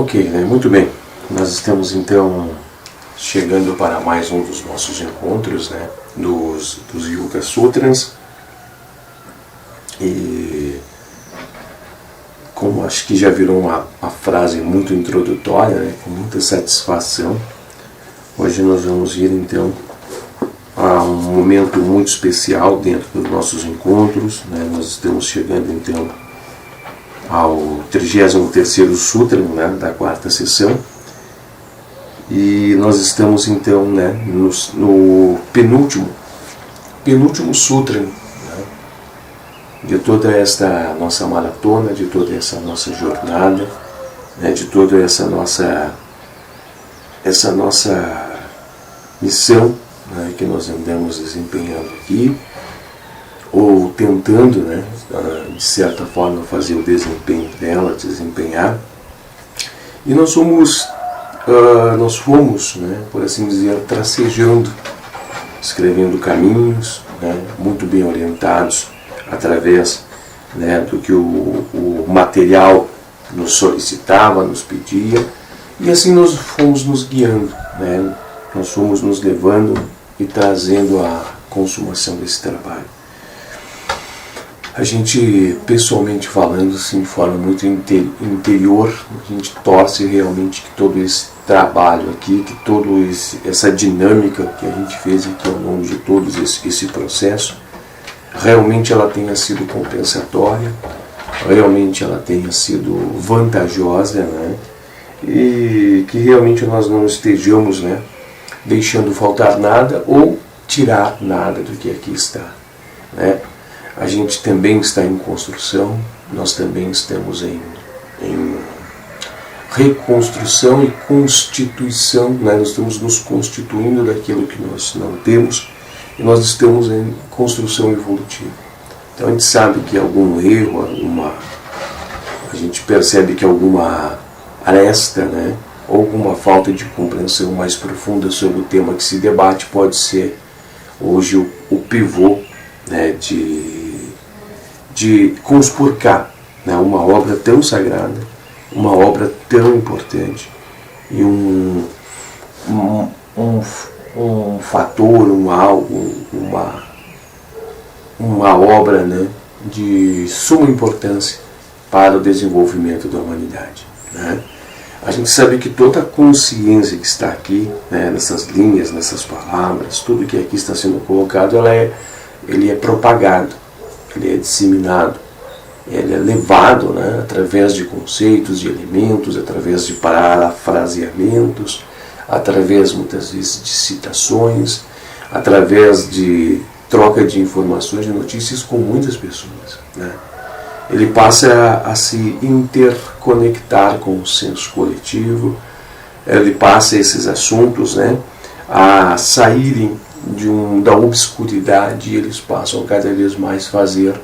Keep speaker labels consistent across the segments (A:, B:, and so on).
A: Ok, né? Muito bem. Nós estamos então chegando para mais um dos nossos encontros, né? dos Yoga Sutras. E como acho que já virou uma frase muito introdutória, né? Com muita satisfação, hoje nós vamos ir então a um momento muito especial dentro dos nossos encontros, né? Nós estamos chegando então ao 33º Sutra, né, da quarta sessão, e nós estamos então, né, no penúltimo Sutra, né, de toda esta nossa maratona, de toda essa nossa jornada, né, de toda essa nossa missão, né, que nós andamos desempenhando aqui, ou tentando, né, de certa forma fazer o desempenho dela, desempenhar. E nós fomos, né, por assim dizer, tracejando, escrevendo caminhos, né, muito bem orientados através, né, do que o material nos solicitava, nos pedia, e assim nós fomos nos guiando, né, nós fomos nos levando e trazendo a consumação desse trabalho. A gente, pessoalmente falando, assim, de forma muito interior, a gente torce realmente que todo esse trabalho aqui, que toda essa dinâmica que a gente fez aqui ao longo de todo esse processo, realmente ela tenha sido compensatória, realmente ela tenha sido vantajosa, né? E que realmente nós não estejamos, né, deixando faltar nada ou tirar nada do que aqui está, né? A gente também está em construção, nós também estamos em reconstrução e constituição, né? Nós estamos nos constituindo daquilo que nós não temos e nós estamos em construção evolutiva. Então a gente sabe que algum erro, a gente percebe que alguma aresta, né? Ou alguma falta de compreensão mais profunda sobre o tema que se debate pode ser hoje o pivô, né, de conspurcar, né, uma obra tão sagrada, uma obra tão importante e um fator, uma obra, né, de suma importância para o desenvolvimento da humanidade, né? A gente sabe que toda a consciência que está aqui, né, nessas linhas, nessas palavras, tudo que aqui está sendo colocado, ele é propagado, ele é disseminado, ele é levado, né, através de conceitos, de elementos, através de parafraseamentos, através muitas vezes de citações, através de troca de informações, de notícias com muitas pessoas, né? Ele passa a se interconectar com o senso coletivo, ele passa esses assuntos, né, a saírem da obscuridade e eles passam cada vez mais fazer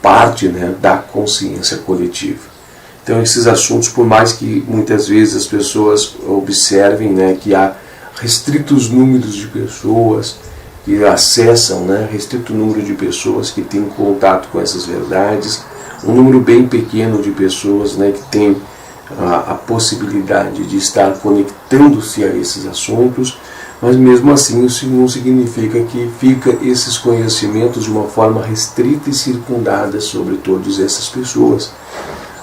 A: parte, né, da consciência coletiva. Então esses assuntos, por mais que muitas vezes as pessoas observem, né, que há restritos números de pessoas que acessam, né, restrito número de pessoas que têm contato com essas verdades, um número bem pequeno de pessoas, né, que tem a possibilidade de estar conectando-se a esses assuntos, mas mesmo assim isso não significa que fica esses conhecimentos de uma forma restrita e circundada sobre todas essas pessoas,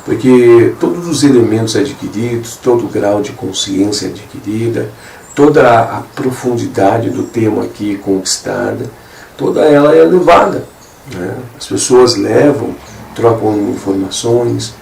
A: porque todos os elementos adquiridos, todo o grau de consciência adquirida, toda a profundidade do tema aqui conquistada, toda ela é levada, né? As pessoas levam, trocam informações,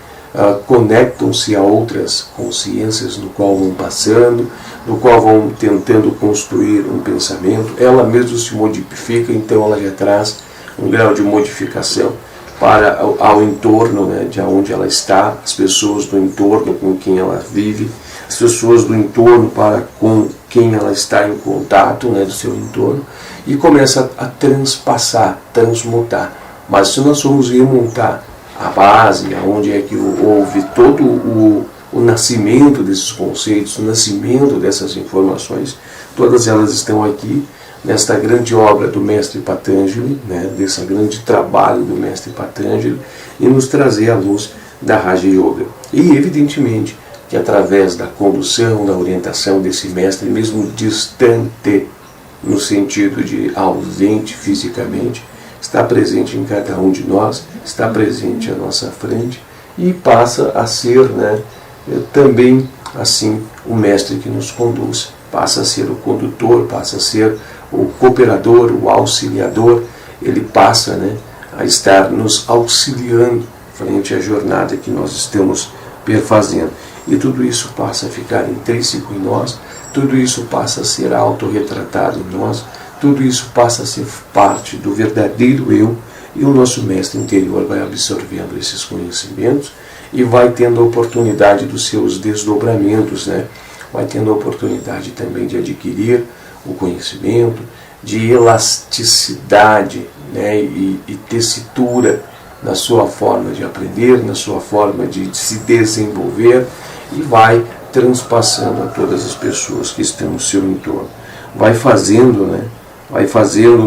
A: conectam-se a outras consciências no qual vão passando, no qual vão tentando construir um pensamento, ela mesma se modifica, então ela já traz um grau de modificação para ao entorno, né, de onde ela está, as pessoas do entorno com quem ela vive, as pessoas do entorno para com quem ela está em contato, né, do seu entorno, e começa a transpassar, transmutar. Mas se nós formos remontar a base, aonde é que houve todo o nascimento desses conceitos, o nascimento dessas informações, todas elas estão aqui nesta grande obra do Mestre Patanjali, né, desse grande trabalho do Mestre Patanjali, e nos trazer a luz da Raja Yoga. E, evidentemente, que através da condução, da orientação desse mestre, mesmo distante, no sentido de ausente fisicamente, está presente em cada um de nós, está presente à nossa frente e passa a ser, né, também assim o mestre que nos conduz, passa a ser o condutor, passa a ser o cooperador, o auxiliador, ele passa, né, a estar nos auxiliando frente à jornada que nós estamos perfazendo. E tudo isso passa a ficar intrínseco em nós, tudo isso passa a ser autorretratado em nós, tudo isso passa a ser parte do verdadeiro eu, e o nosso mestre interior vai absorvendo esses conhecimentos e vai tendo a oportunidade dos seus desdobramentos, né? Vai tendo a oportunidade também de adquirir o conhecimento, de elasticidade, né? e tessitura na sua forma de aprender, na sua forma de se desenvolver, e vai transpassando a todas as pessoas que estão no seu entorno. Vai fazendo, né? Vai fazendo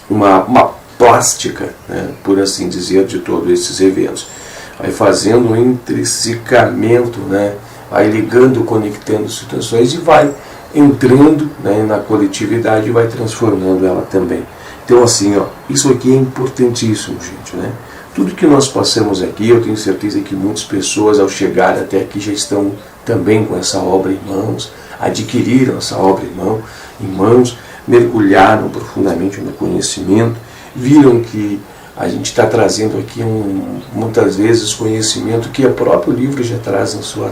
A: uma plástica, né, por assim dizer, de todos esses eventos. Vai fazendo um intrinsecamento, né, vai ligando, conectando situações e vai entrando, né, na coletividade e vai transformando ela também. Então, assim, ó, isso aqui é importantíssimo, gente, né? Tudo que nós passamos aqui, eu tenho certeza que muitas pessoas, ao chegar até aqui, já estão também com essa obra em mãos, adquiriram essa obra em mãos, mergulharam profundamente no conhecimento, viram que a gente está trazendo aqui muitas vezes conhecimento que o próprio livro já traz em sua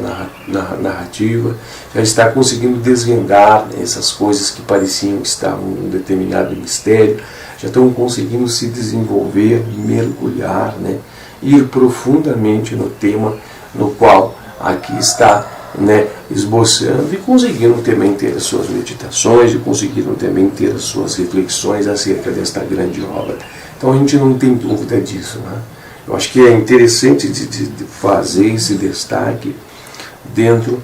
A: narrativa, já está conseguindo desvendar, né, essas coisas que pareciam que estavam em um determinado mistério, já estão conseguindo se desenvolver, mergulhar, né, ir profundamente no tema no qual aqui está, né, esboçando, e conseguiram também ter as suas meditações, e conseguiram também ter as suas reflexões acerca desta grande obra. Então a gente não tem dúvida disso, né? Eu acho que é interessante de fazer esse destaque dentro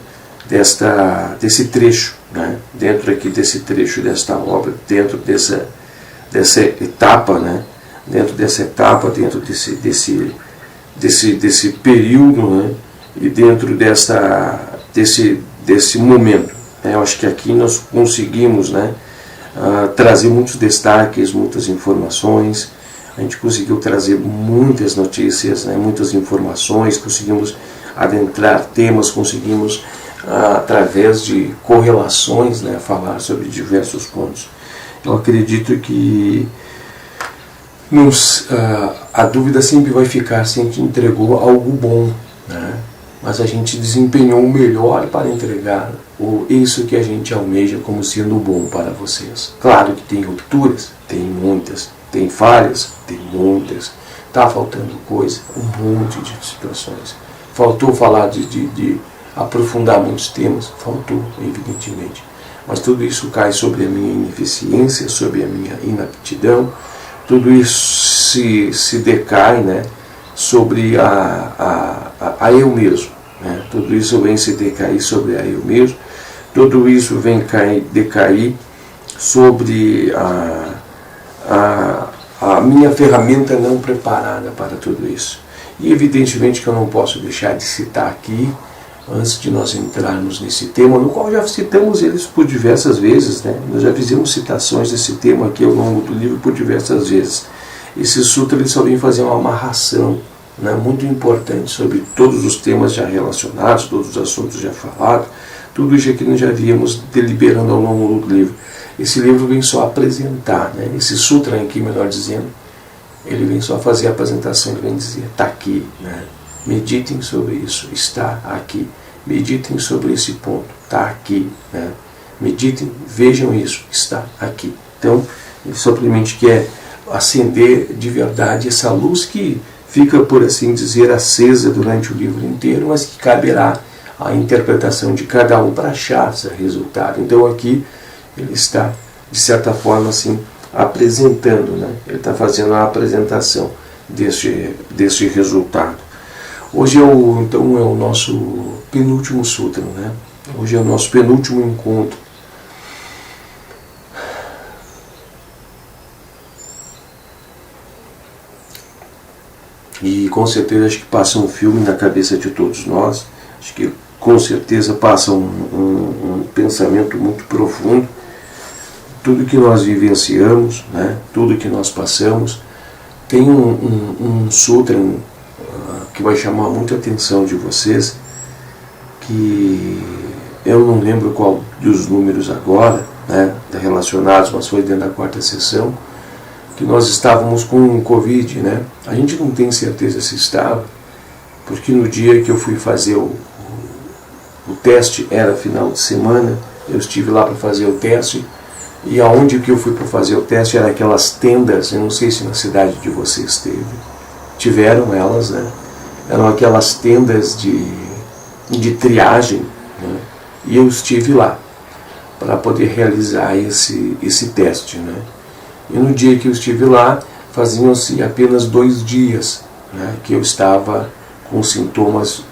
A: desse trecho, né? Dentro aqui desse trecho desta obra, dentro dessa etapa, né? Dentro dessa etapa, dentro desse período, né? E dentro desse momento, né? Eu acho que aqui nós conseguimos, né, trazer muitos destaques, muitas informações. A gente conseguiu trazer muitas notícias, né, muitas informações, conseguimos adentrar temas, conseguimos, através de correlações, né, falar sobre diversos pontos. Eu acredito que a dúvida sempre vai ficar se a gente entregou algo bom, né? Mas a gente desempenhou o melhor para entregar isso que a gente almeja como sendo bom para vocês. Claro que tem rupturas, tem muitas, tem falhas, tem muitas, está faltando coisa, um monte de situações. Faltou falar de aprofundar muitos temas, faltou, evidentemente. Mas tudo isso cai sobre a minha ineficiência, sobre a minha inaptidão, tudo isso se decai, né, sobre a eu mesmo, né? Tudo isso vem se decair sobre a eu mesmo, tudo isso vem decair sobre a minha ferramenta não preparada para tudo isso. E evidentemente que eu não posso deixar de citar aqui, antes de nós entrarmos nesse tema, no qual já citamos eles por diversas vezes, né? Nós já fizemos citações desse tema aqui ao longo do livro por diversas vezes. Esse sutra ele só vem fazer uma amarração, né, muito importante sobre todos os temas já relacionados, todos os assuntos já falados, tudo isso aqui nós já víamos deliberando ao longo do livro. Esse livro vem só apresentar, né, esse sutra aqui, melhor dizendo, ele vem só fazer a apresentação, ele vem dizer, está aqui, né, meditem sobre isso, está aqui, meditem sobre esse ponto, está aqui, né, meditem, vejam isso, está aqui. Então, ele simplesmente quer acender de verdade essa luz que fica, por assim dizer, acesa durante o livro inteiro, mas que caberá à interpretação de cada um para achar esse resultado. Então aqui ele está, de certa forma, assim, apresentando, né? Ele está fazendo a apresentação deste resultado. Hoje então é o nosso penúltimo sutra, né? Hoje é o nosso penúltimo encontro. E com certeza acho que passa um filme na cabeça de todos nós, acho que com certeza passa um pensamento muito profundo. Tudo que nós vivenciamos, né, tudo que nós passamos, tem um sutra que vai chamar muito a atenção de vocês, que eu não lembro qual dos números agora, né, relacionados, mas foi dentro da 4ª sessão, que nós estávamos com Covid, né? A gente não tem certeza se estava, porque no dia que eu fui fazer o teste, era final de semana, eu estive lá para fazer o teste, e aonde que eu fui para fazer o teste era aquelas tendas, eu não sei se na cidade de vocês tiveram elas, né? Eram aquelas tendas de triagem, né? E eu estive lá para poder realizar esse teste, né? E no dia que eu estive lá, faziam-se apenas 2 dias, né, que eu estava com sintomas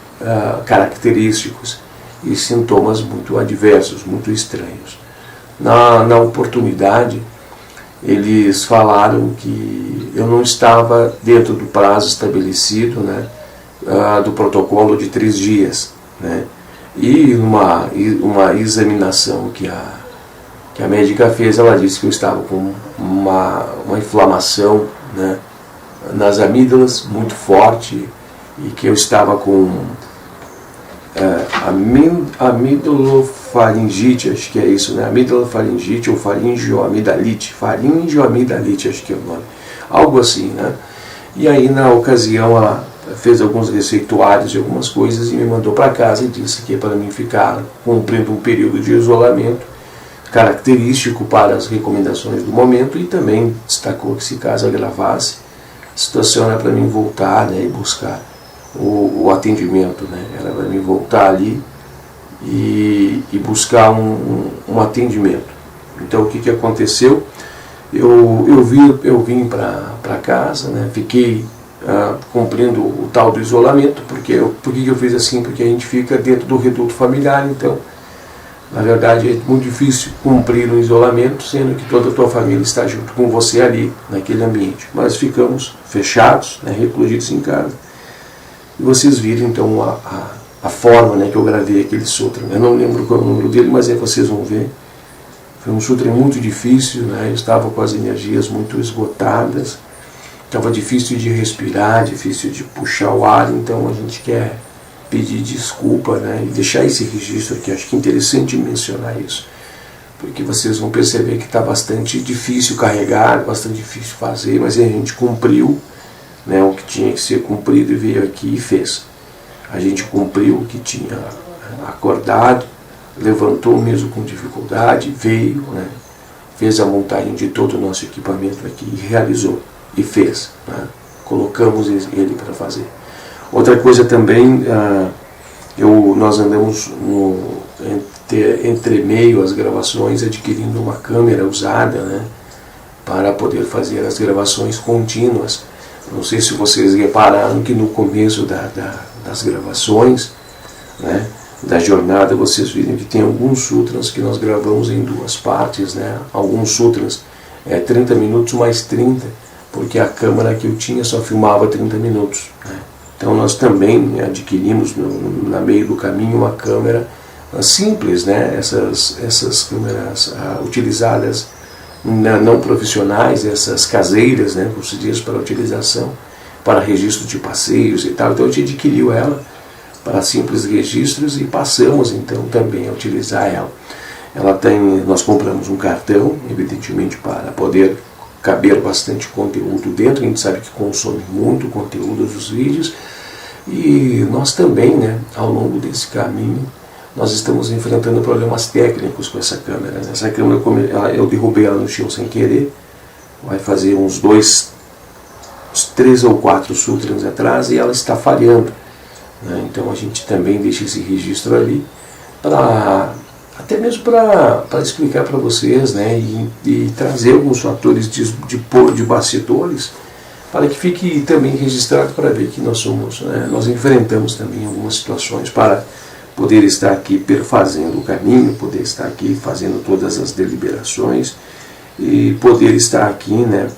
A: característicos e sintomas muito adversos, muito estranhos. Na oportunidade, eles falaram que eu não estava dentro do prazo estabelecido, né, do protocolo de 3 dias. Né, e uma examinação que a médica fez, ela disse que eu estava com uma inflamação, né, nas amígdalas muito forte e que eu estava com amidofaringite, acho que é isso, né? Amidofaringite ou faringioamidalite, acho que é o nome, algo assim, né? E aí na ocasião ela fez alguns receituários e algumas coisas e me mandou para casa e disse que para mim ficar cumprindo um período de isolamento característico para as recomendações do momento, e também destacou que se caso agravasse, a situação era para mim voltar, né, e buscar o atendimento, né, era para mim voltar ali e buscar um atendimento. Então o que aconteceu? Eu vim para casa, né, fiquei cumprindo o tal do isolamento, por que eu fiz assim? Porque a gente fica dentro do reduto familiar, então na verdade é muito difícil cumprir o isolamento, sendo que toda a tua família está junto com você ali, naquele ambiente. Mas ficamos fechados, né, recluídos em casa. E vocês viram então a forma, né, que eu gravei aquele sutra. Eu não lembro qual é o número dele, mas aí vocês vão ver. Foi um sutra muito difícil, né, eu estava com as energias muito esgotadas, estava difícil de respirar, difícil de puxar o ar, então a gente quer pedir desculpa, né, e deixar esse registro aqui. Acho que é interessante mencionar isso, porque vocês vão perceber que está bastante difícil carregar, bastante difícil fazer, mas a gente cumpriu, né, o que tinha que ser cumprido e veio aqui e fez. A gente cumpriu o que tinha acordado, levantou mesmo com dificuldade, veio, né, fez a montagem de todo o nosso equipamento aqui e realizou, e fez, né, colocamos ele para fazer. Outra coisa também, nós andamos entre meio as gravações adquirindo uma câmera usada, né, para poder fazer as gravações contínuas. Não sei se vocês repararam que no começo das gravações, né, da jornada, vocês viram que tem alguns sutras que nós gravamos em 2 partes, né, alguns sutras 30 minutos mais 30, porque a câmera que eu tinha só filmava 30 minutos, né. Então nós também adquirimos no meio do caminho uma câmera simples, né? Essas câmeras utilizadas não profissionais, essas caseiras, né, como se diz, para utilização, para registro de passeios e tal. Então a gente adquiriu ela para simples registros e passamos então também a utilizar ela. Nós compramos um cartão, evidentemente, para poder caber bastante conteúdo dentro. A gente sabe que consome muito conteúdo dos vídeos, e nós também, né, ao longo desse caminho, nós estamos enfrentando problemas técnicos com essa câmera. Essa câmera, eu derrubei ela no chão sem querer, vai fazer uns 3 ou 4 sutras atrás, e ela está falhando, né? Então a gente também deixa esse registro ali, até mesmo para explicar para vocês, né, e trazer alguns fatores de bastidores, para que fique também registrado, para ver que nós enfrentamos também algumas situações para poder estar aqui perfazendo o caminho, poder estar aqui fazendo todas as deliberações e poder estar aqui, né,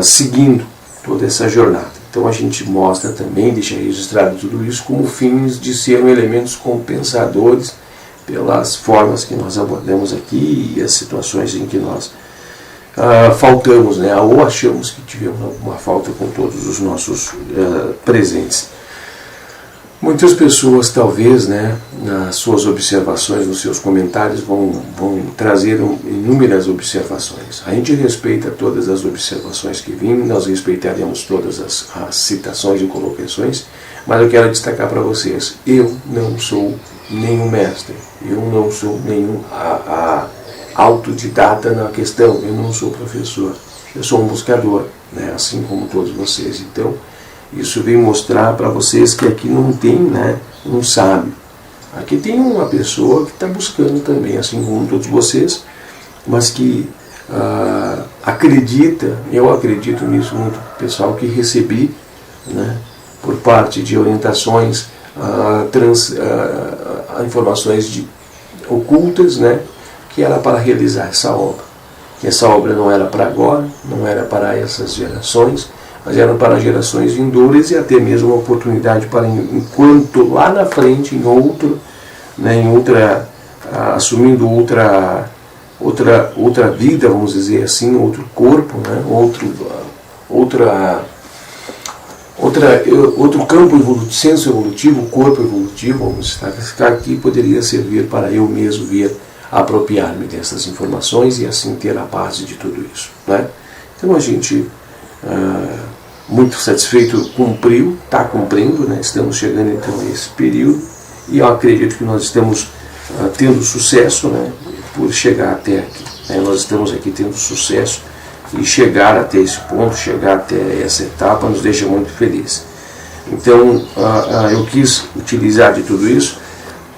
A: seguindo toda essa jornada. Então a gente mostra também, deixa registrado tudo isso como fins de serem elementos compensadores pelas formas que nós abordamos aqui e as situações em que nós faltamos, né, ou achamos que tivemos alguma falta com todos os nossos presentes. Muitas pessoas, talvez, né, nas suas observações, nos seus comentários, vão trazer inúmeras observações. A gente respeita todas as observações que vêm, nós respeitaremos todas as citações e colocações, mas eu quero destacar para vocês, eu não sou nenhum mestre, eu não sou nenhum autodidata na questão, eu não sou professor, eu sou um buscador, né, assim como todos vocês. Então, isso vem mostrar para vocês que aqui não tem, né, um sábio. Aqui tem uma pessoa que está buscando também, assim como todos vocês, mas que acredita, eu acredito nisso muito, pessoal, que recebi, né, por parte de orientações, informações ocultas, né, que era para realizar essa obra. Que essa obra não era para agora, não era para essas gerações, mas eram para gerações vindouras e até mesmo uma oportunidade para, enquanto lá na frente, em outro, né, assumindo outra vida, vamos dizer assim, outro corpo, né, outro campo evolutivo, senso evolutivo, corpo evolutivo, vamos estar aqui, poderia servir para eu mesmo vir apropriar-me dessas informações e assim ter a base de tudo isso, né? Então a gente, muito satisfeito, cumpriu, está cumprindo, né? Estamos chegando então a esse período e eu acredito que nós estamos tendo sucesso, né, por chegar até aqui, né? Nós estamos aqui tendo sucesso e chegar até esse ponto, chegar até essa etapa nos deixa muito felizes. Então eu quis utilizar de tudo isso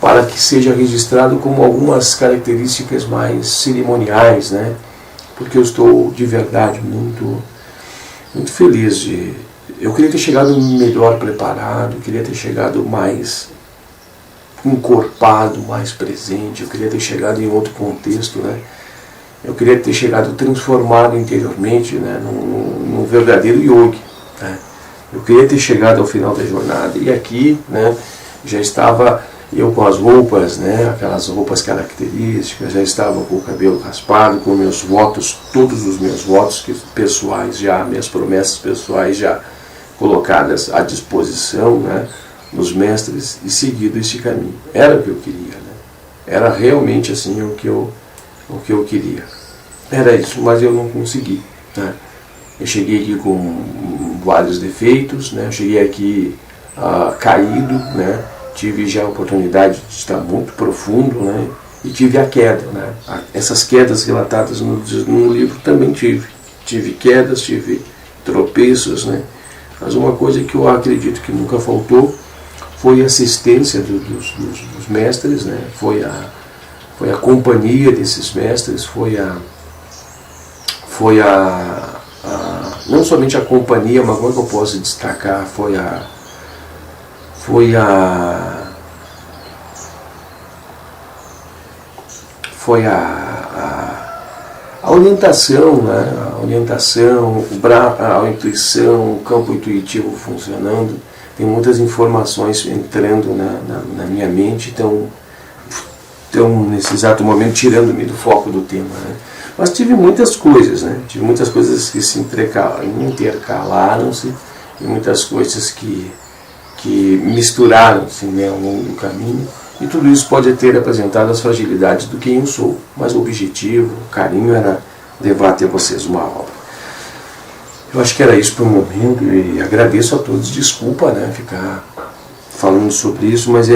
A: para que seja registrado como algumas características mais cerimoniais, né? Porque eu estou de verdade muito feliz eu queria ter chegado melhor preparado, eu queria ter chegado mais encorpado, mais presente, eu queria ter chegado em outro contexto, né? Eu queria ter chegado transformado interiormente, né, num verdadeiro yogi, né? Eu queria ter chegado ao final da jornada e aqui, né, já estava eu com as roupas, né, aquelas roupas características, já estava com o cabelo raspado, com meus votos, todos os meus votos pessoais já, minhas promessas pessoais já colocadas à disposição, né, nos mestres e seguido esse caminho. Era o que eu queria, né? Era realmente assim o que eu queria. Era isso, mas eu não consegui, né? Eu cheguei aqui com vários defeitos, né? Eu cheguei aqui caído, né? Tive já a oportunidade de estar muito profundo, né? E tive a queda, né? Essas quedas relatadas no livro também tive. Tive quedas, tive tropeços, né? Mas uma coisa que eu acredito que nunca faltou foi a assistência dos mestres, né? Foi a companhia desses mestres, foi não somente a companhia, mas como é que eu posso destacar, foi a orientação, né? A orientação, a intuição, o campo intuitivo funcionando. Tem muitas informações entrando na minha mente, estão nesse exato momento tirando-me do foco do tema, né? Mas tive muitas coisas, né? Tive muitas coisas que se intercalaram-se e muitas coisas que misturaram-se, né, ao longo do caminho, e tudo isso pode ter apresentado as fragilidades do quem eu sou, mas o objetivo, o carinho era levar até vocês uma obra. Eu acho que era isso para o momento e agradeço a todos, desculpa, né, ficar falando sobre isso, mas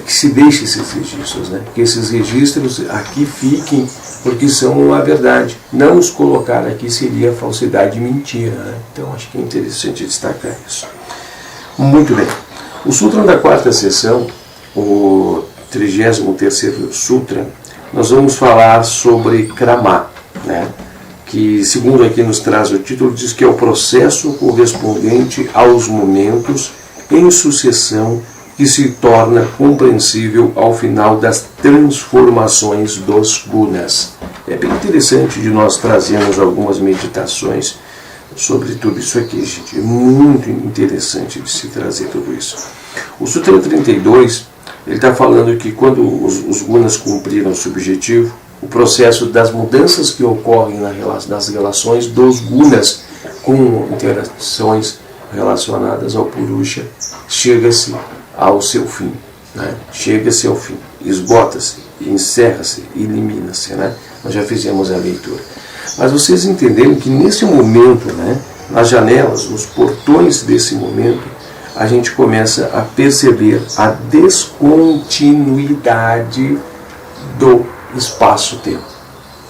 A: que se deixe esses registros, né, que esses registros aqui fiquem, porque são a verdade. Não os colocar aqui seria falsidade e mentira, né? Então acho que é interessante destacar isso. Muito bem. O Sutra da quarta sessão, o 33º Sutra, nós vamos falar sobre Krama, né? Que, segundo aqui nos traz o título, diz que é o processo correspondente aos momentos em sucessão que se torna compreensível ao final das transformações dos gunas. É bem interessante de nós trazermos algumas meditações sobre tudo isso aqui, gente. É muito interessante de se trazer tudo isso. O Sutra 32, ele está falando que quando os gunas cumpriram o seu objetivo, o processo das mudanças que ocorrem nas relações dos gunas com interações relacionadas ao Purusha, chega-se ao seu fim. Né? Chega-se ao fim, esgota-se, encerra-se, elimina-se. Né? Nós já fizemos a leitura. Mas vocês entenderam que nesse momento, né, nas janelas, nos portões desse momento, a gente começa a perceber a descontinuidade do espaço-tempo.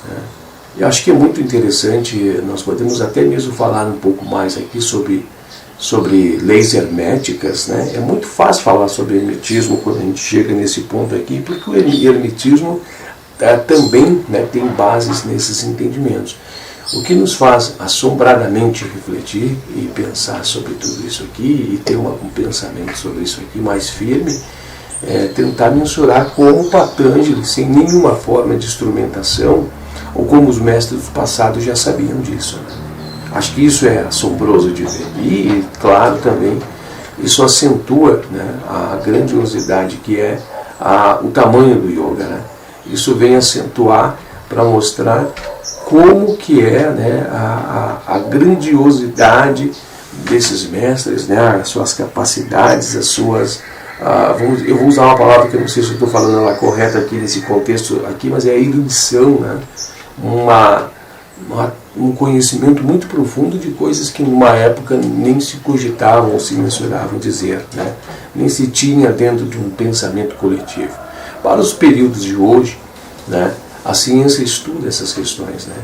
A: Né? Eu acho que é muito interessante, nós podemos até mesmo falar um pouco mais aqui sobre leis herméticas. Né? É muito fácil falar sobre hermetismo quando a gente chega nesse ponto aqui, porque o hermetismo também, né, tem bases nesses entendimentos. O que nos faz assombradamente refletir e pensar sobre tudo isso aqui, e ter um pensamento sobre isso aqui mais firme, é tentar mensurar como Patanjali, sem nenhuma forma de instrumentação, ou como os mestres do passado já sabiam disso. Né? Acho que isso é assombroso de ver. E, claro, também, isso acentua, né, a grandiosidade que é o tamanho do yoga. Né? Isso vem acentuar para mostrar como que é, né, a grandiosidade desses mestres, né, as suas capacidades, as suas... eu vou usar uma palavra que eu não sei se eu estou falando ela correta aqui nesse contexto aqui, mas é a erudição, né? Um conhecimento muito profundo de coisas que numa época nem se cogitavam ou se mensuravam dizer, né? Nem se tinha dentro de um pensamento coletivo. Para os períodos de hoje, né, a ciência estuda essas questões. Né?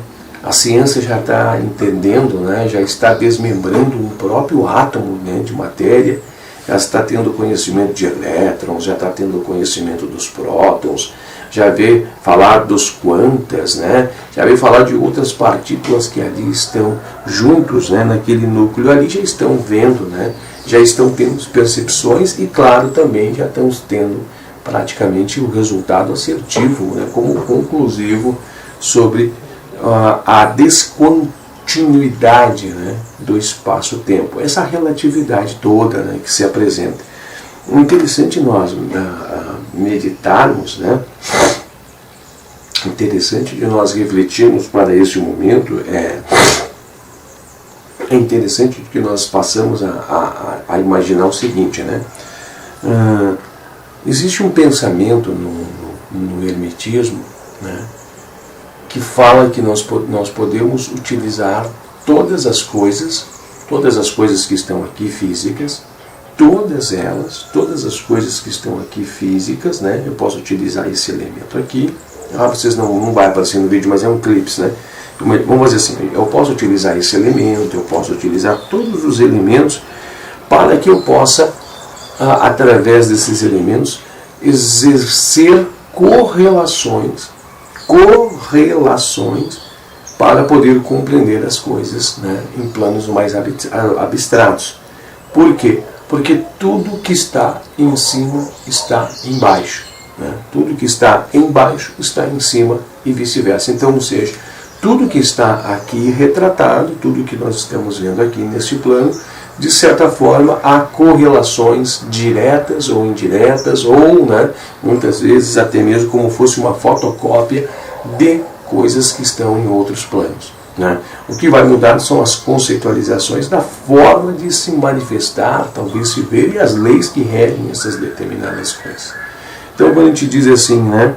A: A ciência já está entendendo, né, já está desmembrando o próprio átomo, né, de matéria, já está tendo conhecimento de elétrons, já está tendo conhecimento dos prótons, já vê falar dos quantas, né, já vê falar de outras partículas que ali estão juntos, né, naquele núcleo ali, já estão vendo, né, já estão tendo percepções e, claro, também já estão tendo praticamente o resultado assertivo, né, como conclusivo sobre a descontinuidade, né, do espaço-tempo, essa relatividade toda, né, que se apresenta. O interessante nós meditarmos, né, interessante de nós refletirmos para esse momento, é interessante que nós passamos a imaginar o seguinte, né, existe um pensamento no hermetismo, né, que fala que nós podemos utilizar todas as coisas que estão aqui físicas, todas as coisas que estão aqui físicas, né, eu posso utilizar esse elemento aqui, vocês não vai aparecer no vídeo, mas é um clipe, né, vamos fazer assim, eu posso utilizar esse elemento, eu posso utilizar todos os elementos para que eu possa, através desses elementos, exercer correlações para poder compreender as coisas, né, em planos mais abstratos. Por quê? Porque tudo que está em cima está embaixo. Né? Tudo que está embaixo está em cima e vice-versa. Então, ou seja, tudo que está aqui retratado, tudo que nós estamos vendo aqui nesse plano, de certa forma, há correlações diretas ou indiretas, ou, né, muitas vezes até mesmo como fosse uma fotocópia de coisas que estão em outros planos. Né? O que vai mudar são as conceitualizações da forma de se manifestar, talvez se ver, e as leis que regem essas determinadas coisas. Então, quando a gente diz assim, né,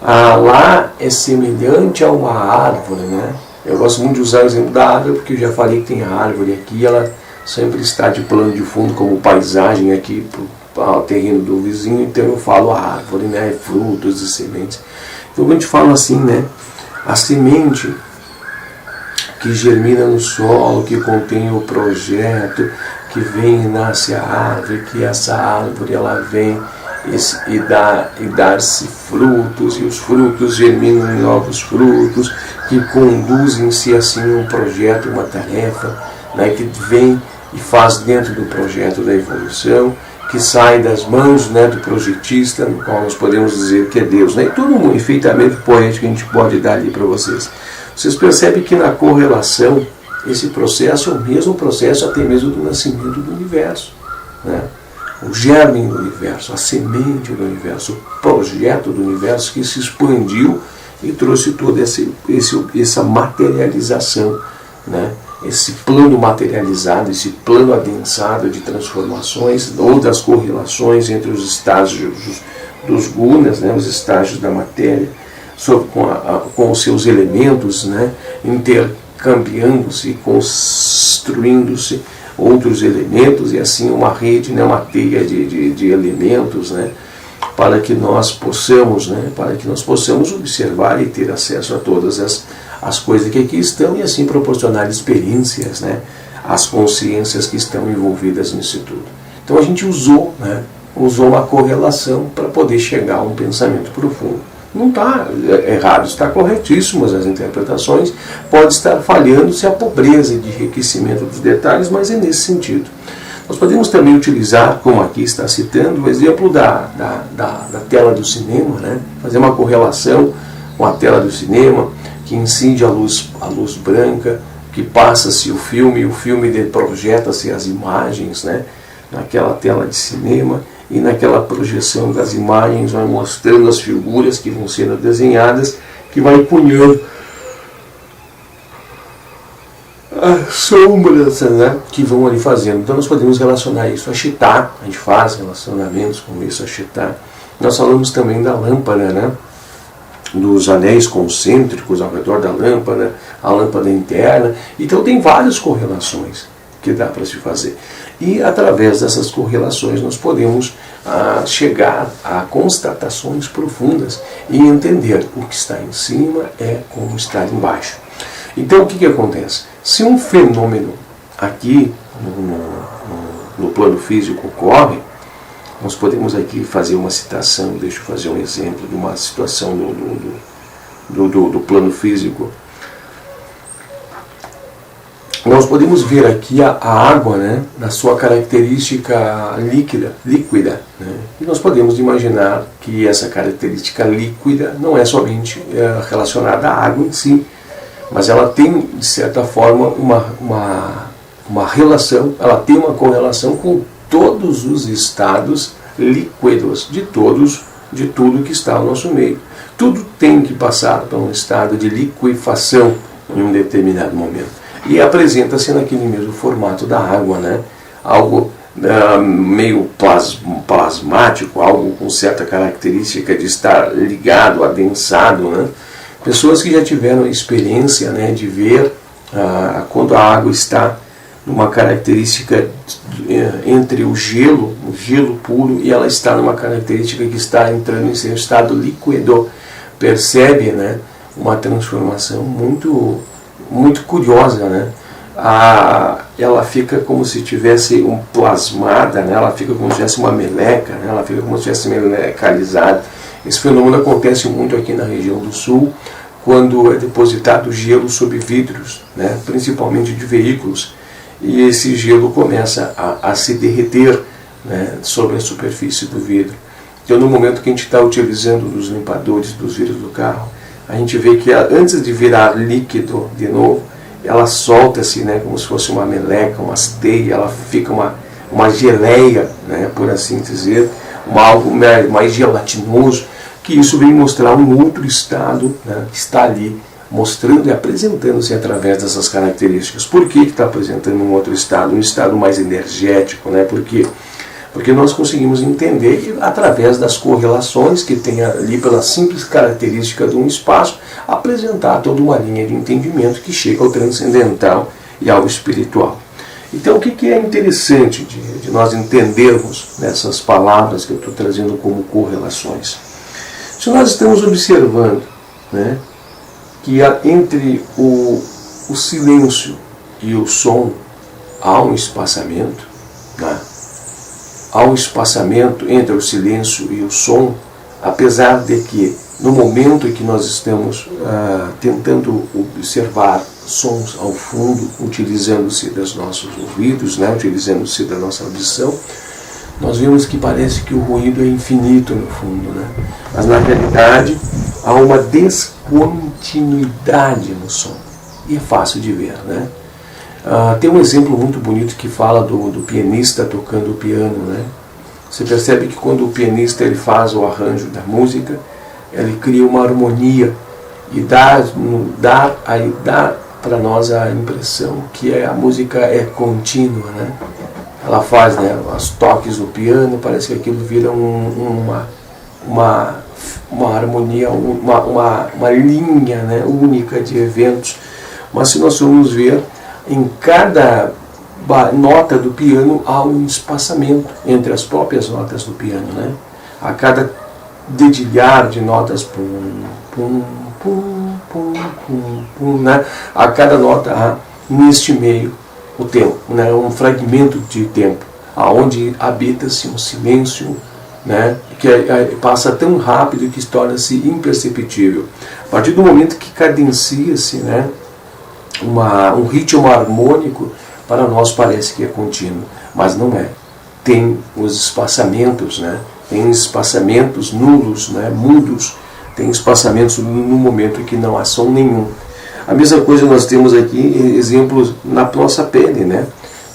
A: lá é semelhante a uma árvore, né? Eu gosto muito de usar o exemplo da árvore, porque eu já falei que tem a árvore aqui, ela sempre está de plano de fundo como paisagem aqui para o terreno do vizinho, então eu falo a árvore, né, frutos e sementes. Então quando a gente fala assim, né, a semente que germina no solo, que contém o projeto, que vem e nasce a árvore, que essa árvore ela vem e dar-se frutos, e os frutos germinam em novos frutos, que conduzem-se assim um projeto, uma tarefa, né, que vem e faz dentro do projeto da evolução, que sai das mãos, né, do projetista, no qual nós podemos dizer que é Deus. Né? E todo um enfeitamento poético que a gente pode dar ali para vocês. Vocês percebem que na correlação esse processo é o mesmo processo até mesmo do nascimento do universo, né? O germe do universo, a semente do universo, o projeto do universo que se expandiu e trouxe toda essa materialização, né? Esse plano materializado, esse plano adensado de transformações ou das correlações entre os estágios dos gunas, né? Os estágios da matéria, com os seus elementos, né? Intercambiando-se, construindo-se outros elementos, e assim uma rede, né? Uma teia de elementos, né? Para que nós possamos, né? Para que nós possamos observar e ter acesso a todas as coisas que aqui estão, e assim proporcionar experiências, né? Às consciências que estão envolvidas nisso tudo. Então a gente usou, né? Usou uma correlação para poder chegar a um pensamento profundo. Não está errado, está corretíssimo as interpretações, pode estar falhando-se a pobreza de enriquecimento dos detalhes, mas é nesse sentido. Nós podemos também utilizar, como aqui está citando, o exemplo da tela do cinema, né? Fazer uma correlação com a tela do cinema, que incide a luz branca, que passa-se o filme projeta-se as imagens, né? Naquela tela de cinema, e naquela projeção das imagens vai mostrando as figuras que vão sendo desenhadas, que vai punhando as sombras, né, que vão ali fazendo. Então nós podemos relacionar isso a Chitar, a gente faz relacionamentos com isso a Chitar. Nós falamos também da lâmpada, né, dos anéis concêntricos ao redor da lâmpada, a lâmpada interna. Então tem várias correlações que dá para se fazer. E através dessas correlações nós podemos chegar a constatações profundas e entender o que está em cima é como está embaixo. Então o que acontece? Se um fenômeno aqui no plano físico ocorre, nós podemos aqui fazer uma citação, deixa eu fazer um exemplo de uma situação do plano físico. Nós podemos ver aqui a água, né, na sua característica líquida. Né? E nós podemos imaginar que essa característica líquida não é somente relacionada à água em si, mas ela tem, de certa forma, uma relação, ela tem uma correlação com todos os estados líquidos de tudo que está ao nosso meio. Tudo tem que passar por um estado de liquefação em um determinado momento. E apresenta-se naquele mesmo formato da água, né? Algo meio plasmático, algo com certa característica de estar ligado, adensado, né? Pessoas que já tiveram a experiência, né, de ver quando a água está numa característica entre o gelo puro, e ela está numa característica que está entrando em seu estado líquido, percebe, né, uma transformação muito curiosa, né? Ela fica como se tivesse plasmada, né? Ela fica como se tivesse uma meleca, né? Ela fica como se tivesse melecalizada. Esse fenômeno acontece muito aqui na região do sul, quando é depositado gelo sobre vidros, né? Principalmente de veículos, e esse gelo começa a se derreter, né, sobre a superfície do vidro. Então, no momento que a gente está utilizando os limpadores dos vidros do carro, a gente vê que antes de virar líquido de novo, ela solta-se, né, como se fosse uma meleca, uma teia, ela fica uma geleia, né, por assim dizer, algo mais gelatinoso, que isso vem mostrar um outro estado, né, que está ali, mostrando e apresentando-se através dessas características. Por que está apresentando um outro estado? Um estado mais energético, né? Por quê? Porque nós conseguimos entender que, através das correlações que tem ali, pela simples característica de um espaço, apresentar toda uma linha de entendimento que chega ao transcendental e ao espiritual. Então, o que é interessante de nós entendermos nessas palavras que eu estou trazendo como correlações? Se nós estamos observando, né, que entre o silêncio e o som há um espaçamento, né? Há um espaçamento entre o silêncio e o som, apesar de que, no momento em que nós estamos tentando observar sons ao fundo, utilizando-se dos nossos ouvidos, né, utilizando-se da nossa audição, nós vemos que parece que o ruído é infinito no fundo, né? Mas na realidade há uma descontinuidade no som, e é fácil de ver, né? Tem um exemplo muito bonito que fala do pianista tocando o piano, né? Você percebe que quando o pianista ele faz o arranjo da música, ele cria uma harmonia e dá para nós a impressão que a música é contínua, né? Ela faz, né, os toques do piano, parece que aquilo vira uma harmonia, uma linha, né, única de eventos. Mas se nós formos ver, em cada nota do piano há um espaçamento entre as próprias notas do piano, né? A cada dedilhar de notas, pum, pum, pum, pum, pum, pum, né? A cada nota há neste meio o tempo, né? Um fragmento de tempo, aonde habita-se um silêncio, né? Que passa tão rápido que torna-se imperceptível. A partir do momento que cadencia-se, né, um ritmo harmônico, para nós parece que é contínuo, mas não é. Tem os espaçamentos, né? Tem espaçamentos nulos, né? Mudos, tem espaçamentos no momento que não há som nenhum. A mesma coisa nós temos aqui exemplos na nossa pele, né?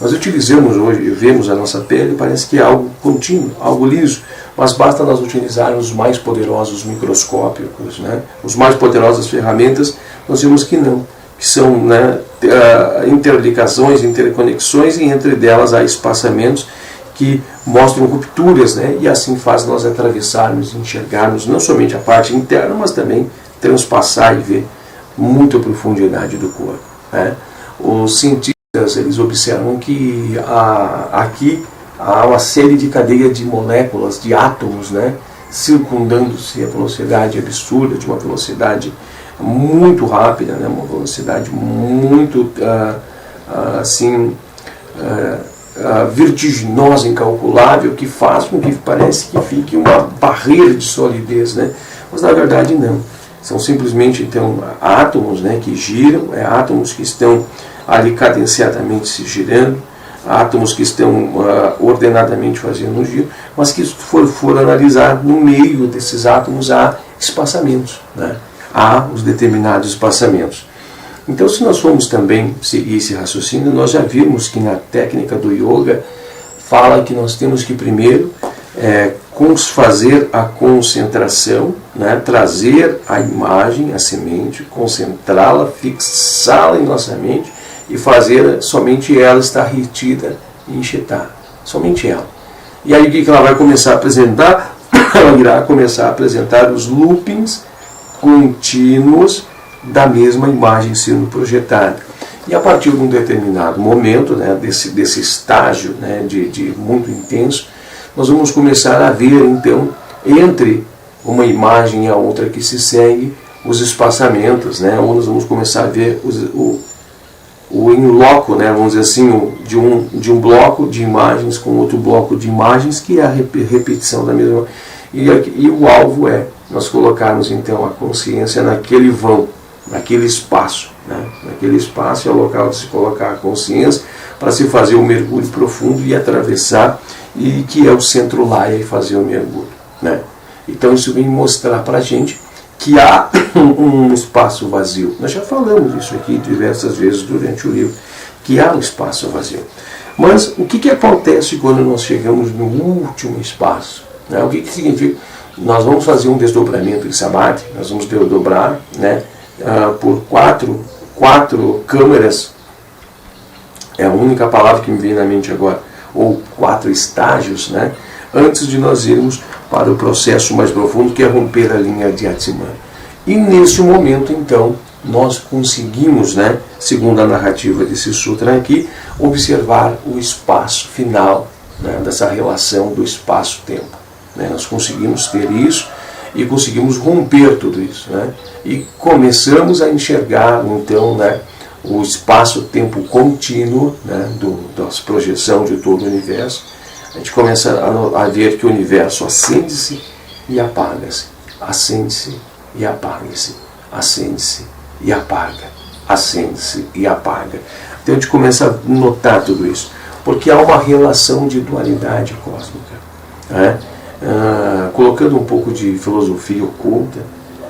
A: Nós utilizamos hoje, vemos a nossa pele, parece que é algo contínuo, algo liso, mas basta nós utilizarmos os mais poderosos microscópicos, né? Os mais poderosas ferramentas, nós vemos que não, que são, né, interligações, interconexões, e entre delas há espaçamentos que mostram rupturas, né? E assim faz nós atravessarmos, enxergarmos não somente a parte interna, mas também transpassar e ver muita profundidade do corpo, né? Os cientistas eles observam que aqui há uma série de cadeias de moléculas, de átomos, né, circundando-se a velocidade absurda, de uma velocidade muito rápida, né, uma velocidade muito vertiginosa, incalculável, que faz com que parece que fique uma barreira de solidez, né? Mas na verdade não. São simplesmente então átomos, né, que giram, átomos que estão ali cadenciadamente se girando, átomos que estão ordenadamente fazendo um giro, mas que se for analisar, no meio desses átomos há espaçamentos, né? Há os determinados espaçamentos. Então, se nós formos também seguir esse raciocínio, nós já vimos que na técnica do yoga fala que nós temos que primeiro fazer a concentração, né? Trazer a imagem, a semente, concentrá-la, fixá-la em nossa mente e fazer somente ela estar retida e enxetada. Somente ela. E aí o que ela vai começar a apresentar? Ela irá começar a apresentar os loopings contínuos da mesma imagem sendo projetada. E a partir de um determinado momento, né, desse estágio, né, de muito intenso, nós vamos começar a ver, então, entre uma imagem e a outra que se segue, os espaçamentos, né, onde nós vamos começar a ver o in loco, né, vamos dizer assim, de um bloco de imagens com outro bloco de imagens, que é a repetição da mesma. E o alvo é nós colocarmos então a consciência naquele vão, naquele espaço, né? Naquele espaço é o local de se colocar a consciência para se fazer um mergulho profundo e atravessar, e que é o centro laia e fazer o mergulho, né? Então isso vem mostrar para a gente que há um espaço vazio. Nós já falamos isso aqui diversas vezes durante o livro, que há um espaço vazio. Mas o que acontece quando nós chegamos no último espaço, né? O que significa? Nós vamos fazer um desdobramento de samadhi, nós vamos desdobrar, né, por quatro câmeras, é a única palavra que me vem na mente agora, ou 4 estágios, né, antes de nós irmos para o processo mais profundo, que é romper a linha de Atman. E neste momento, então, nós conseguimos, né, segundo a narrativa desse sutra aqui, observar o espaço final, né, dessa relação do espaço-tempo. Né? Nós conseguimos ter isso e conseguimos romper tudo isso, né? E começamos a enxergar, então, né, o espaço-tempo contínuo, né, da projeção de todo o universo. A gente começa a ver que o universo acende-se e apaga-se, acende-se e apaga-se, acende-se e apaga, acende-se e apaga. Então a gente começa a notar tudo isso, porque há uma relação de dualidade cósmica, né? Colocando um pouco de filosofia oculta,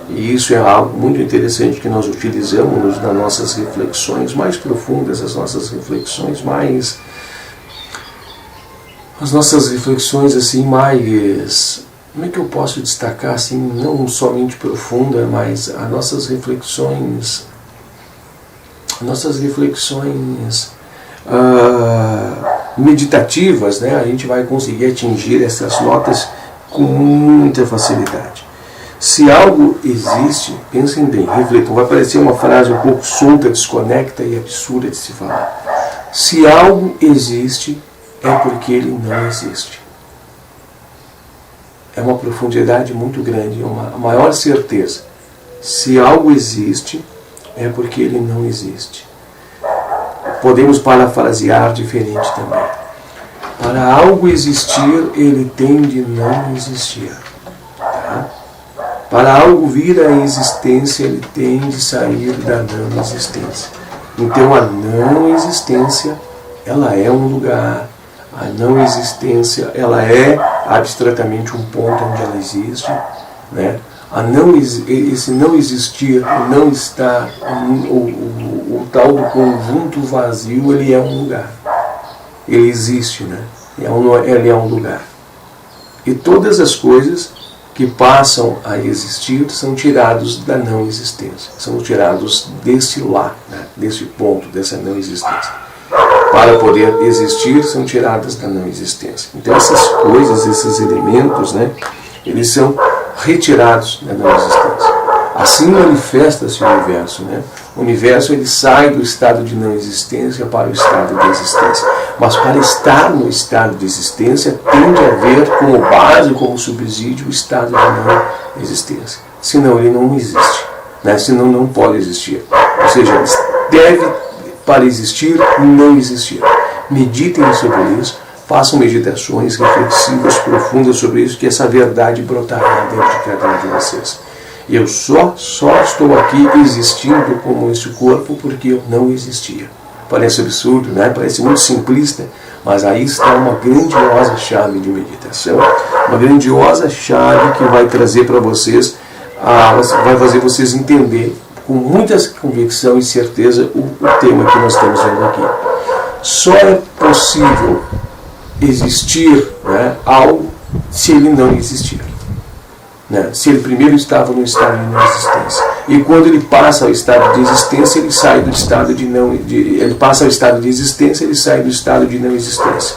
A: E isso é algo muito interessante que nós utilizamos nas nossas reflexões mais profundas, as nossas reflexões mais... As nossas reflexões assim mais... Como é que eu posso destacar assim, não somente profunda, mas as nossas reflexões meditativas, né? A gente vai conseguir atingir essas notas com muita facilidade. Se algo existe, pensem bem, reflitam, vai parecer uma frase um pouco solta, desconecta e absurda de se falar. Se algo existe, é porque ele não existe. É uma profundidade muito grande, uma maior certeza. Se algo existe, é porque ele não existe. Podemos parafrasear diferente também. Para algo existir, ele tem de não existir. Tá? Para algo vir à existência, ele tem de sair da não existência. Então a não existência, ela é um lugar. A não existência, ela é abstratamente um ponto onde ela existe, né? Esse não existir, não estar, o tal do conjunto vazio, ele é um lugar. Ele existe, né? Ele é um lugar. E todas as coisas que passam a existir são tirados da não existência, são tirados desse lá, né? Desse ponto, dessa não existência. Para poder existir, são tiradas da não existência. Então essas coisas, esses elementos, né, eles são retirados da não existência. Assim manifesta-se o universo. Né? O universo ele sai do estado de não existência para o estado de existência. Mas para estar no estado de existência, tem de haver como base, como subsídio, o estado de não existência. Senão ele não existe. Né? Senão não pode existir. Ou seja, ele deve... Para existir, não existir. Meditem sobre isso, façam meditações reflexivas, profundas sobre isso, que essa verdade brotará dentro de cada um de vocês. Eu só estou aqui existindo como esse corpo porque eu não existia. Parece absurdo, né? Parece muito simplista, mas aí está uma grandiosa chave de meditação, uma grandiosa chave que vai trazer para vocês, vai fazer vocês entenderem com muita convicção e certeza o tema que nós estamos vendo aqui. Só é possível existir, né, algo se ele não existir. Né? Se ele primeiro estava no estado de não existência. E quando ele passa ao estado de existência, ele sai do estado de não... ele passa ao estado de existência, ele sai do estado de não existência.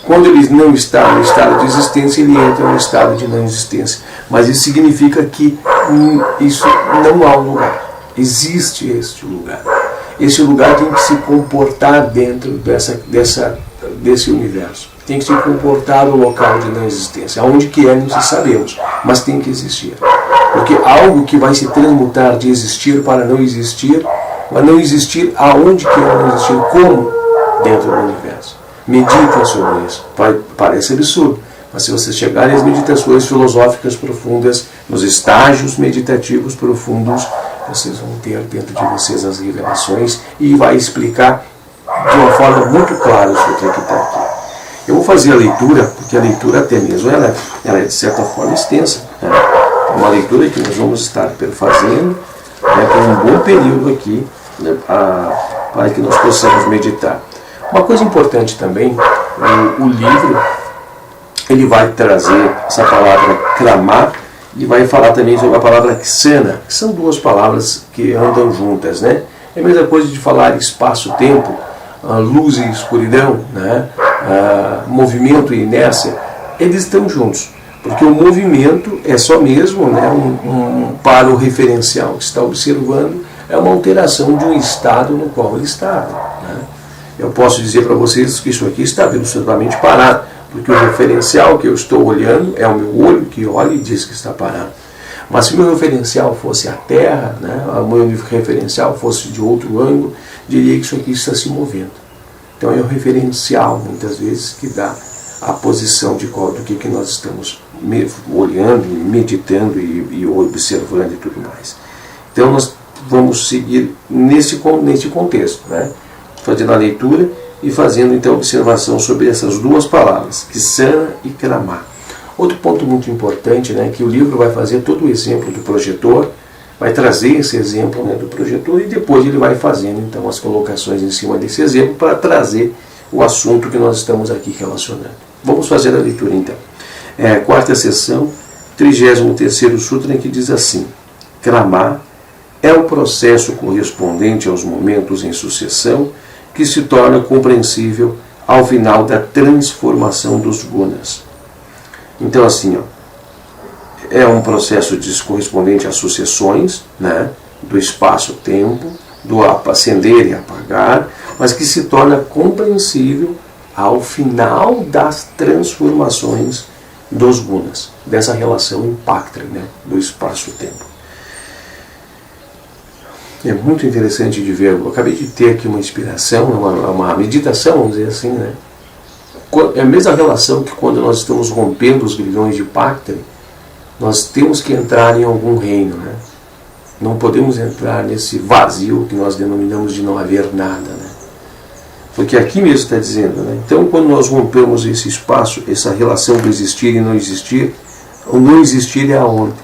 A: Quando ele não está no estado de existência, ele entra no estado de não existência. Mas isso significa que isso não há um lugar. Existe este lugar. Esse lugar tem que se comportar dentro desse universo. Tem que se comportar no local de não existência. Aonde que é, não sabemos, mas tem que existir. Porque algo que vai se transmutar de existir para não existir, vai não existir aonde que é não existir, como? Dentro do universo. Meditem sobre isso. Parece absurdo, mas se vocês chegarem às meditações filosóficas profundas, nos estágios meditativos profundos, vocês vão ter dentro de vocês as revelações e vai explicar de uma forma muito clara isso que está aqui. Eu vou fazer a leitura, porque a leitura até mesmo ela é de certa forma extensa. Né? É uma leitura que nós vamos estar fazendo, né, por um bom período aqui, né, para que nós possamos meditar. Uma coisa importante também, o livro ele vai trazer essa palavra clamar e vai falar também sobre a palavra ksena, que são duas palavras que andam juntas. Né? É a mesma coisa de falar espaço-tempo, luz e escuridão, né? Movimento e inércia, eles estão juntos, porque o movimento é só mesmo, né, para o referencial que está observando, é uma alteração de um estado no qual ele está. Né? Eu posso dizer para vocês que isso aqui está absolutamente parado, porque o referencial que eu estou olhando é o meu olho que olha e diz que está parado. Mas se o meu referencial fosse a Terra, né, o meu referencial fosse de outro ângulo, diria que isso aqui está se movendo. Então é o referencial, muitas vezes, que dá a posição do que nós estamos olhando, meditando e observando e tudo mais. Então nós vamos seguir nesse contexto, né? Fazendo a leitura e fazendo então observação sobre essas duas palavras, ksena e kramá. Outro ponto muito importante, né, que o livro vai fazer todo o exemplo do projetor, vai trazer esse exemplo, né, do projetor, e depois ele vai fazendo então as colocações em cima desse exemplo para trazer o assunto que nós estamos aqui relacionando. Vamos fazer a leitura então. Quarta sessão, 33º Sutra, que diz assim: Krama é o processo correspondente aos momentos em sucessão que se torna compreensível ao final da transformação dos gunas. Então assim, é um processo correspondente às sucessões, né, do espaço-tempo, do acender e apagar, mas que se torna compreensível ao final das transformações dos gunas, dessa relação impacta, né, do espaço-tempo. É muito interessante de ver. Eu acabei de ter aqui uma inspiração, uma meditação, vamos dizer assim, né? É a mesma relação que quando nós estamos rompendo os grilhões de Pacta, nós temos que entrar em algum reino, né? Não podemos entrar nesse vazio que nós denominamos de não haver nada, né? Porque aqui mesmo está dizendo, né? Então, quando nós rompemos esse espaço, essa relação do existir e não existir, o não existir é aonde?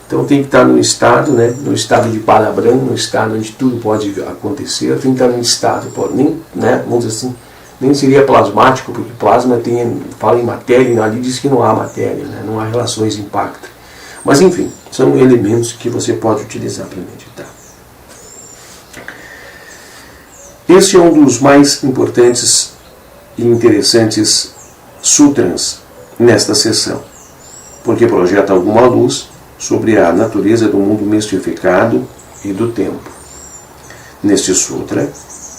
A: Então tem que estar no estado, né, no estado de Parabrahma, no estado onde tudo pode acontecer. Tem que estar no estado, nem, né, vamos dizer assim, nem seria plasmático, porque plasma fala em matéria, e ali diz que não há matéria, né, não há relações de impacto. Mas enfim, são elementos que você pode utilizar para meditar. Este é um dos mais importantes e interessantes sutras nesta sessão, porque projeta alguma luz sobre a natureza do mundo mistificado e do tempo. Neste sutra,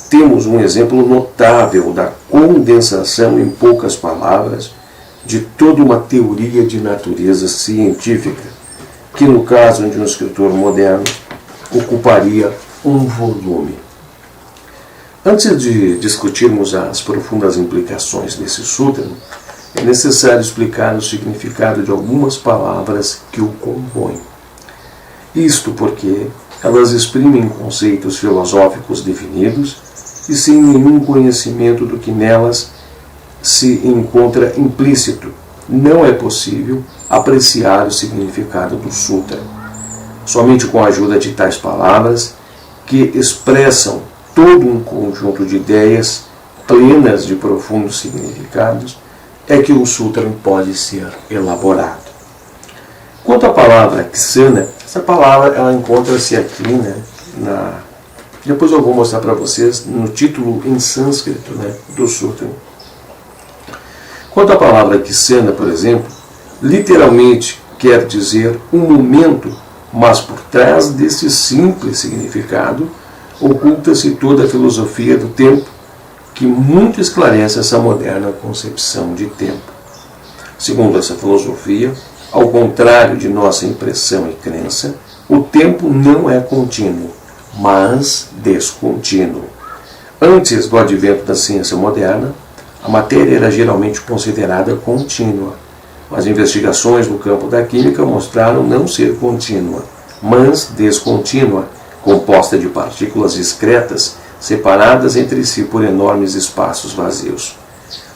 A: temos um exemplo notável da condensação em poucas palavras de toda uma teoria de natureza científica, que no caso de um escritor moderno, ocuparia um volume. Antes de discutirmos as profundas implicações desse sutra, é necessário explicar o significado de algumas palavras que o compõem. Isto porque elas exprimem conceitos filosóficos definidos e sem nenhum conhecimento do que nelas se encontra implícito, não é possível apreciar o significado do sutra. Somente com a ajuda de tais palavras, que expressam todo um conjunto de ideias plenas de profundos significados, é que o sutra pode ser elaborado. Quanto à palavra ksana, essa palavra ela encontra-se aqui, né, depois eu vou mostrar para vocês no título em sânscrito, né, do sutra. Quanto à palavra ksana, por exemplo, literalmente quer dizer um momento, mas por trás desse simples significado oculta-se toda a filosofia do tempo, que muito esclarece essa moderna concepção de tempo. Segundo essa filosofia, ao contrário de nossa impressão e crença, o tempo não é contínuo, mas descontínuo. Antes do advento da ciência moderna, a matéria era geralmente considerada contínua. As investigações no campo da química mostraram não ser contínua, mas descontínua, composta de partículas discretas, separadas entre si por enormes espaços vazios.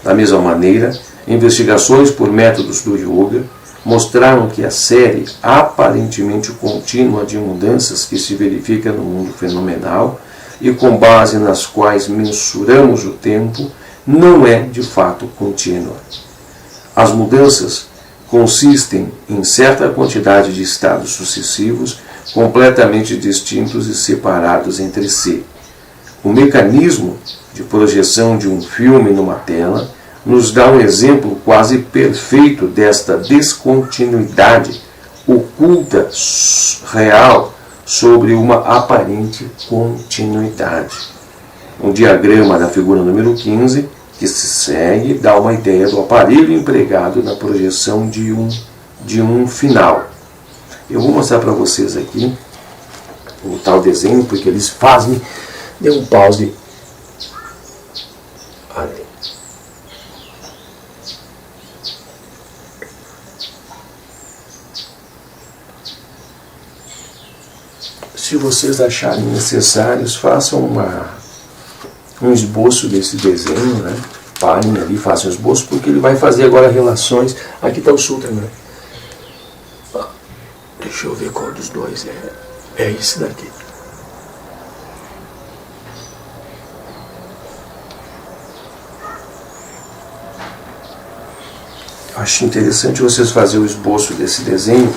A: Da mesma maneira, investigações por métodos do yoga mostraram que a série aparentemente contínua de mudanças que se verifica no mundo fenomenal e com base nas quais mensuramos o tempo não é de fato contínua. As mudanças consistem em certa quantidade de estados sucessivos completamente distintos e separados entre si. O mecanismo de projeção de um filme numa tela nos dá um exemplo quase perfeito desta descontinuidade oculta real sobre uma aparente continuidade. O diagrama da figura número 15, que se segue, dá uma ideia do aparelho empregado na projeção de um final. Eu vou mostrar para vocês aqui o tal desenho, porque eles fazem. Dê um pause. Ali. Se vocês acharem necessários, façam um esboço desse desenho, né? Parem ali, façam um esboço, porque ele vai fazer agora relações. Aqui está o sutra, né? Deixa Deixa eu ver qual dos dois é esse daqui. Acho interessante vocês fazerem o esboço desse desenho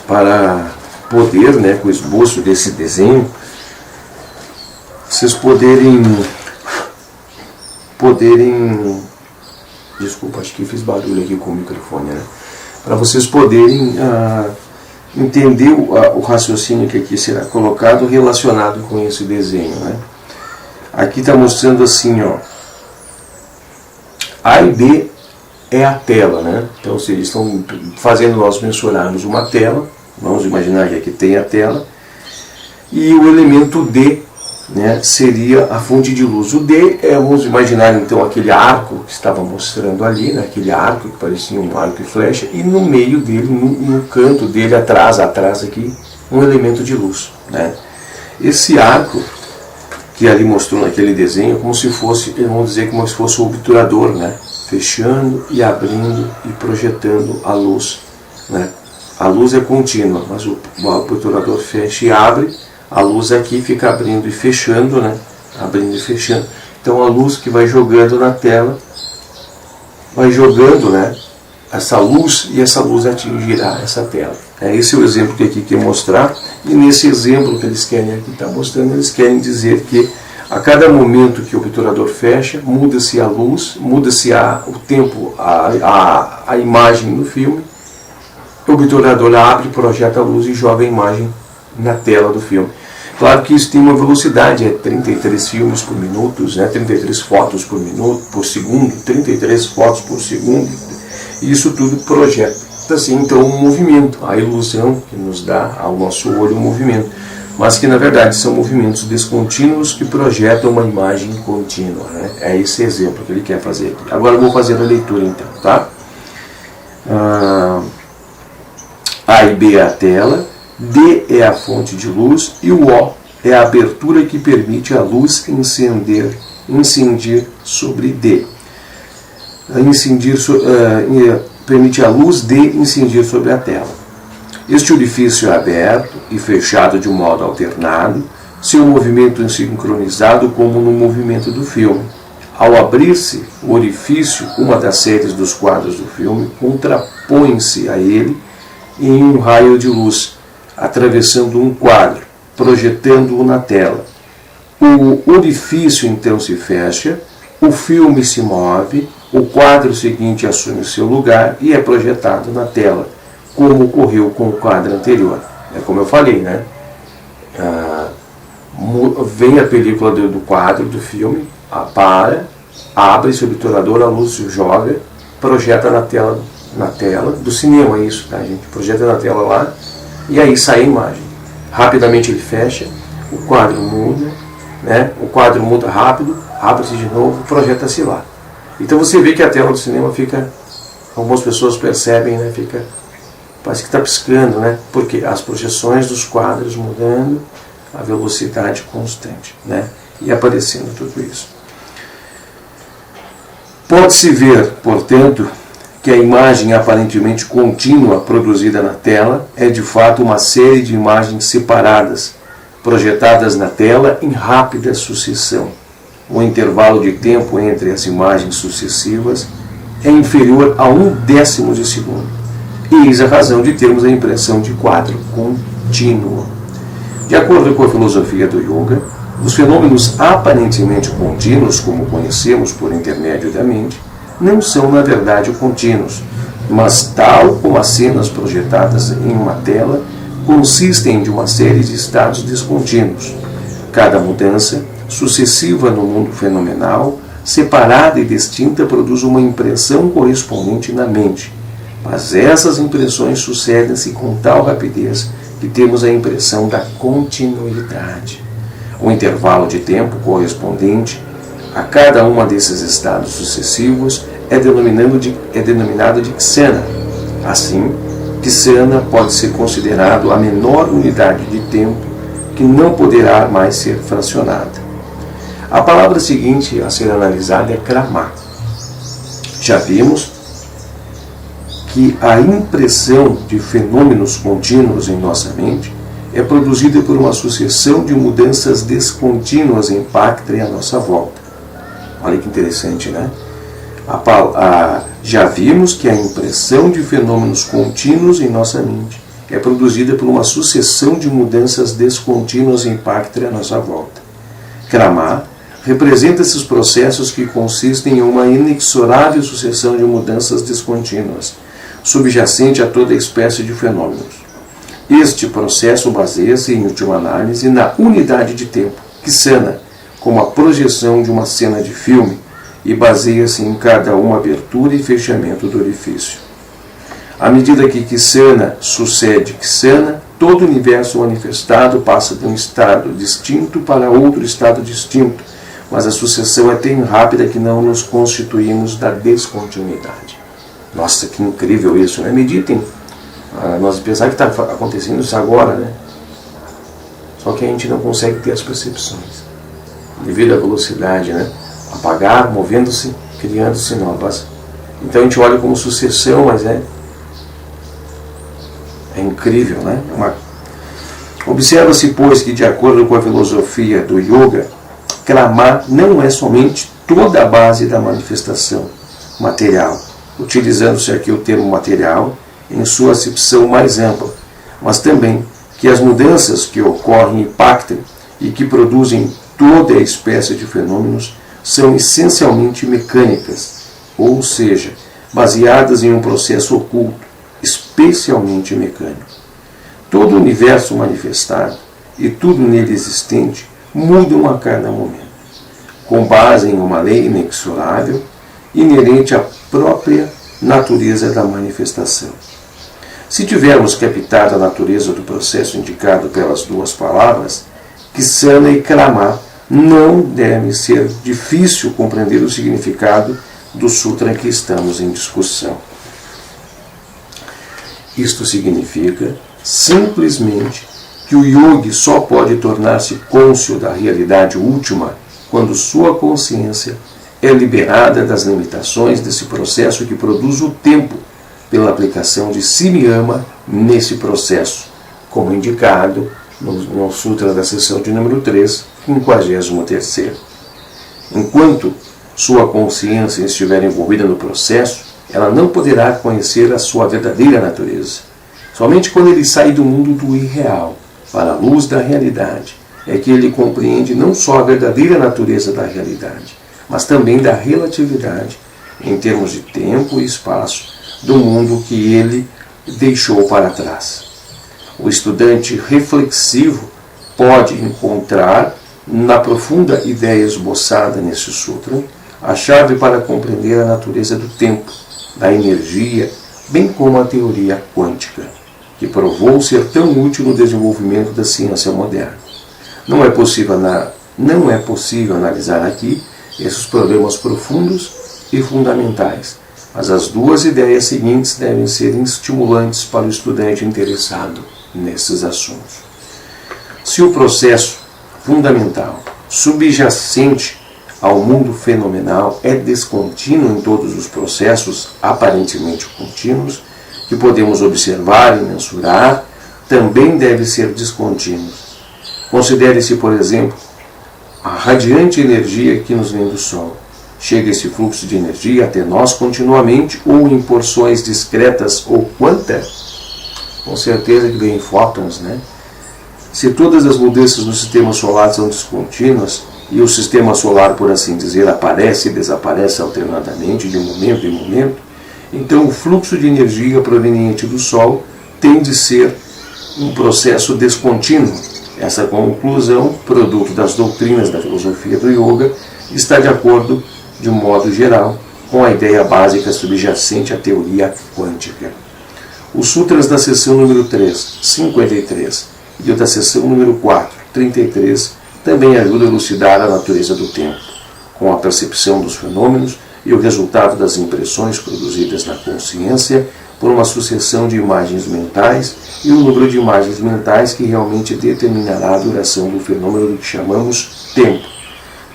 A: para poder, né, com o esboço desse desenho, vocês poderem, desculpa, acho que fiz barulho aqui com o microfone, né? Para vocês poderem entender o raciocínio que aqui será colocado relacionado com esse desenho, né? Aqui está mostrando assim, ó, A e B é a tela, né? Então, ou seja, estão fazendo nós mensurarmos uma tela, vamos imaginar que aqui tem a tela, e o elemento D, né, seria a fonte de luz. O D vamos imaginar então aquele arco que estava mostrando ali, né, aquele arco que parecia um arco e flecha, e no meio dele, no canto dele, atrás aqui, um elemento de luz, né? Esse arco que ali mostrou naquele desenho, como se fosse, vamos dizer, como se fosse o obturador, né, fechando e abrindo e projetando a luz, né? A luz é contínua, mas o obturador fecha e abre. A luz aqui fica abrindo e fechando, né? Abrindo e fechando. Então a luz que vai jogando na tela, vai jogando, né, essa luz, e essa luz atingirá essa tela. Esse é o exemplo que aqui quer mostrar. E nesse exemplo que eles querem aqui estar mostrando, eles querem dizer que a cada momento que o obturador fecha, muda-se a luz, muda-se o tempo, a imagem no filme. O obturador abre, projeta a luz e joga a imagem na tela do filme. Claro que isso tem uma velocidade, 33 filmes por minuto, né, 33 fotos por segundo, 33 fotos por segundo, e isso tudo projeta assim, então, um movimento, a ilusão que nos dá ao nosso olho um movimento, mas que na verdade são movimentos descontínuos que projetam uma imagem contínua, né? É esse exemplo que ele quer fazer aqui. Agora eu vou fazer a leitura então, tá? A e B é a tela, D é a fonte de luz e o O é a abertura que permite a luz incendir sobre D. Permite a luz D incidir sobre a tela. Este orifício é aberto e fechado de um modo alternado, seu movimento é sincronizado como no movimento do filme. Ao abrir-se o orifício, uma das séries dos quadros do filme contrapõe-se a ele em um raio de luz, atravessando um quadro, projetando-o na tela. O orifício então se fecha, o filme se move, o quadro seguinte assume seu lugar e é projetado na tela, como ocorreu com o quadro anterior. É como eu falei, né? Vem a película do quadro, do filme, abre-se o obturador, a luz se joga, projeta na tela do cinema, isso, tá, gente? Projeta na tela lá, e aí sai a imagem. Rapidamente ele fecha, o quadro muda, né? O quadro muda rápido, abre-se de novo, projeta-se lá. Então você vê que a tela do cinema fica, algumas pessoas percebem, né? Parece que está piscando, né? Porque as projeções dos quadros mudando, a velocidade constante, né? E aparecendo tudo isso. Pode-se ver, portanto, que a imagem aparentemente contínua produzida na tela é de fato uma série de imagens separadas, projetadas na tela em rápida sucessão. O intervalo de tempo entre as imagens sucessivas é inferior a 1/10 de segundo. E eis a razão de termos a impressão de quadro contínuo. De acordo com a filosofia do Yoga, os fenômenos aparentemente contínuos, como conhecemos por intermédio da mente, não são na verdade contínuos, mas tal como as cenas projetadas em uma tela consistem de uma série de estados descontínuos. Cada mudança sucessiva no mundo fenomenal, separada e distinta, produz uma impressão correspondente na mente. Mas essas impressões sucedem-se com tal rapidez que temos a impressão da continuidade. O intervalo de tempo correspondente a cada uma desses estados sucessivos é denominado de Ksena. Assim, Ksena pode ser considerado a menor unidade de tempo que não poderá mais ser fracionada. A palavra seguinte a ser analisada é Krama. Já vimos que a impressão de fenômenos contínuos em nossa mente é produzida por uma sucessão de mudanças descontínuas em Pactra à nossa volta. Olha que interessante, né? Já vimos que a impressão de fenômenos contínuos em nossa mente é produzida por uma sucessão de mudanças descontínuas em Pactra à nossa volta. Krama representa esses processos que consistem em uma inexorável sucessão de mudanças descontínuas, subjacente a toda espécie de fenômenos. Este processo baseia-se, em última análise, na unidade de tempo, Ksana, como a projeção de uma cena de filme, e baseia-se em cada uma abertura e fechamento do orifício. À medida que Ksana sucede Ksana, todo o universo manifestado passa de um estado distinto para outro estado distinto, mas a sucessão é tão rápida que não nos constituímos da descontinuidade. Nossa, que incrível isso, né? Meditem. Nós pensamos que está acontecendo isso agora, né? Só que a gente não consegue ter as percepções. Devido à velocidade, né? Apagar, movendo-se, criando-se novas. Então a gente olha como sucessão, mas é incrível, né? Observa-se, pois, que de acordo com a filosofia do yoga, Krama não é somente toda a base da manifestação material, utilizando-se aqui o termo material em sua acepção mais ampla, mas também que as mudanças que ocorrem impactam e que produzem toda a espécie de fenômenos são essencialmente mecânicas, ou seja, baseadas em um processo oculto, especialmente mecânico. Todo o universo manifestado e tudo nele existente mudam a cada momento, com base em uma lei inexorável, inerente à própria natureza da manifestação. Se tivermos captado a natureza do processo indicado pelas duas palavras, Ksana e Krama, não deve ser difícil compreender o significado do sutra que estamos em discussão. Isto significa simplesmente que o yogi só pode tornar-se cônscio da realidade última quando sua consciência é liberada das limitações desse processo que produz o tempo pela aplicação de Simyama nesse processo, como indicado no Sutra da seção de número 3, 53º. Enquanto sua consciência estiver envolvida no processo, ela não poderá conhecer a sua verdadeira natureza. Somente quando ele sai do mundo do irreal para a luz da realidade é que ele compreende não só a verdadeira natureza da realidade, mas também da relatividade em termos de tempo e espaço do mundo que ele deixou para trás. O estudante reflexivo pode encontrar na profunda ideia esboçada nesse sutra a chave para compreender a natureza do tempo, da energia, bem como a teoria quântica, que provou ser tão útil no desenvolvimento da ciência moderna. Não é possível analisar aqui esses problemas profundos e fundamentais, mas as duas ideias seguintes devem ser estimulantes para o estudante interessado nesses assuntos. Se o processo fundamental, subjacente ao mundo fenomenal, é descontínuo em todos os processos aparentemente contínuos que podemos observar e mensurar, também deve ser descontínuo. Considere-se, por exemplo, a radiante energia que nos vem do Sol. Chega esse fluxo de energia até nós continuamente ou em porções discretas ou quanta? Com certeza que vem em fótons, né? Se todas as mudanças no sistema solar são descontínuas e o sistema solar, por assim dizer, aparece e desaparece alternadamente de momento em momento, então o fluxo de energia proveniente do Sol tem de ser um processo descontínuo. Essa conclusão, produto das doutrinas da filosofia do yoga, está de acordo, de um modo geral, com a ideia básica subjacente à teoria quântica. Os sutras da seção número 3, 53, e o da seção número 4, 33, também ajudam a elucidar a natureza do tempo, com a percepção dos fenômenos e o resultado das impressões produzidas na consciência por uma sucessão de imagens mentais e o número de imagens mentais que realmente determinará a duração do fenômeno que chamamos tempo,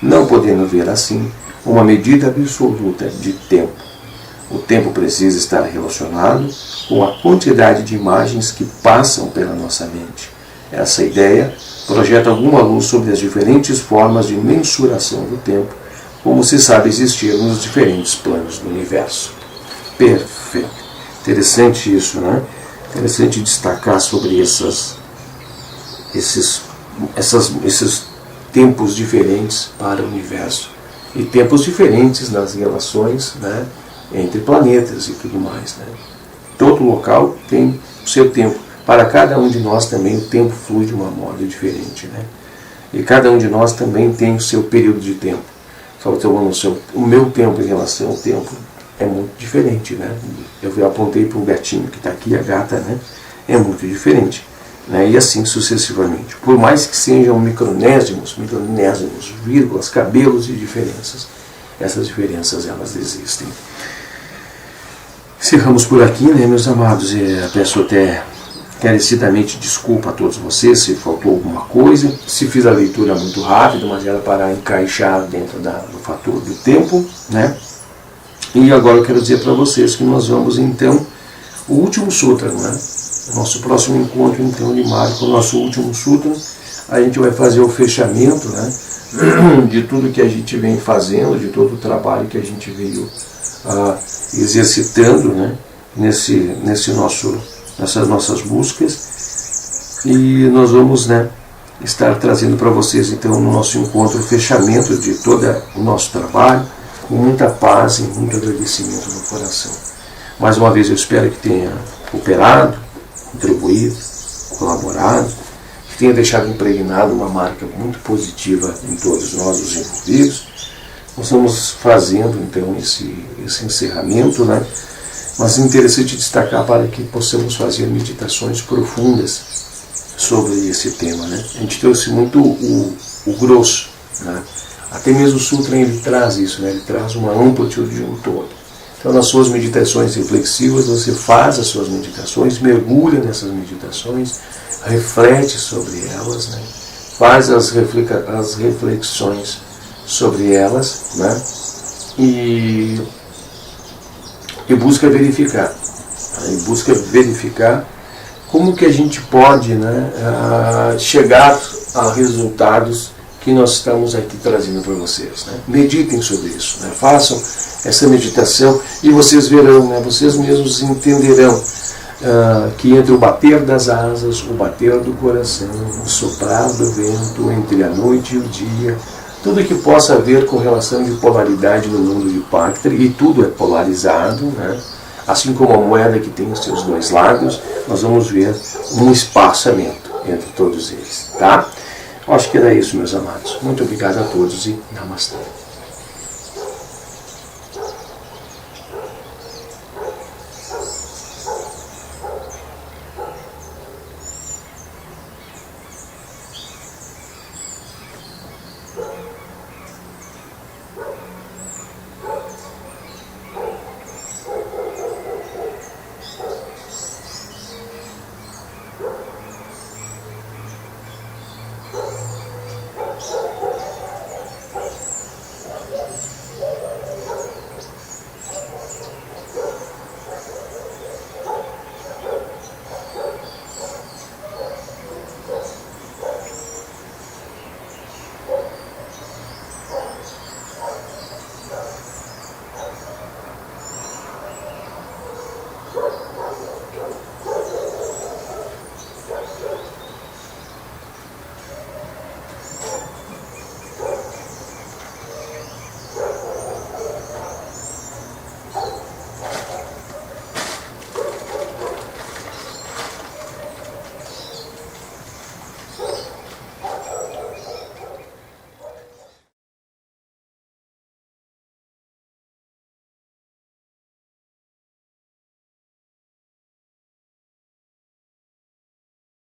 A: não podendo ver assim uma medida absoluta de tempo. O tempo precisa estar relacionado com a quantidade de imagens que passam pela nossa mente. Essa ideia projeta alguma luz sobre as diferentes formas de mensuração do tempo, como se sabe existir nos diferentes planos do universo. Perfeito. Interessante isso, né? Interessante destacar sobre esses tempos diferentes para o universo e tempos diferentes nas relações, né, entre planetas e tudo mais, né? Todo local tem o seu tempo. Para cada um de nós também o tempo flui de uma modo diferente, né? E cada um de nós também tem o seu período de tempo. O meu tempo em relação ao tempo é muito diferente, né? Eu apontei para o gatinho que está aqui, a gata, né? É muito diferente, né? E assim sucessivamente. Por mais que sejam micronésimos, vírgulas, cabelos e diferenças, essas diferenças elas existem. Encerramos por aqui, né, meus amados? Peço até encarecidamente desculpa a todos vocês se faltou alguma coisa, se fiz a leitura muito rápido, mas era para encaixar dentro do fator do tempo, né? E agora eu quero dizer para vocês que nós vamos então o último sutra, né? Nosso próximo encontro então de março, o nosso último sutra, a gente vai fazer o fechamento, né, de tudo que a gente vem fazendo, de todo o trabalho que a gente veio exercitando, né, nessas nossas buscas, e nós vamos, né, estar trazendo para vocês então no nosso encontro o fechamento de todo o nosso trabalho, com muita paz e muito agradecimento no coração. Mais uma vez eu espero que tenha cooperado, contribuído, colaborado, que tenha deixado impregnado uma marca muito positiva em todos nós, os envolvidos. Nós estamos fazendo então esse encerramento, né? Mas é interessante destacar para que possamos fazer meditações profundas sobre esse tema, né? A gente trouxe muito o grosso, né? Até mesmo o Sutra ele traz isso, né? Ele traz uma amplitude de um todo. Então, nas suas meditações reflexivas, você faz as suas meditações, mergulha nessas meditações, reflete sobre elas, né? Faz as reflexões sobre elas, né? E busca verificar. E busca verificar como que a gente pode, né, chegar a resultados que nós estamos aqui trazendo para vocês, né? Meditem sobre isso, né? Façam essa meditação e vocês verão, né? Vocês mesmos entenderão que entre o bater das asas, o bater do coração, o soprar do vento, entre a noite e o dia, tudo que possa haver com relação de polaridade no mundo de Pactra, e tudo é polarizado, né? Assim como a moeda que tem os seus dois lados, nós vamos ver um espaçamento entre todos eles, tá? Acho que era isso, meus amados. Muito obrigado a todos e Namastê.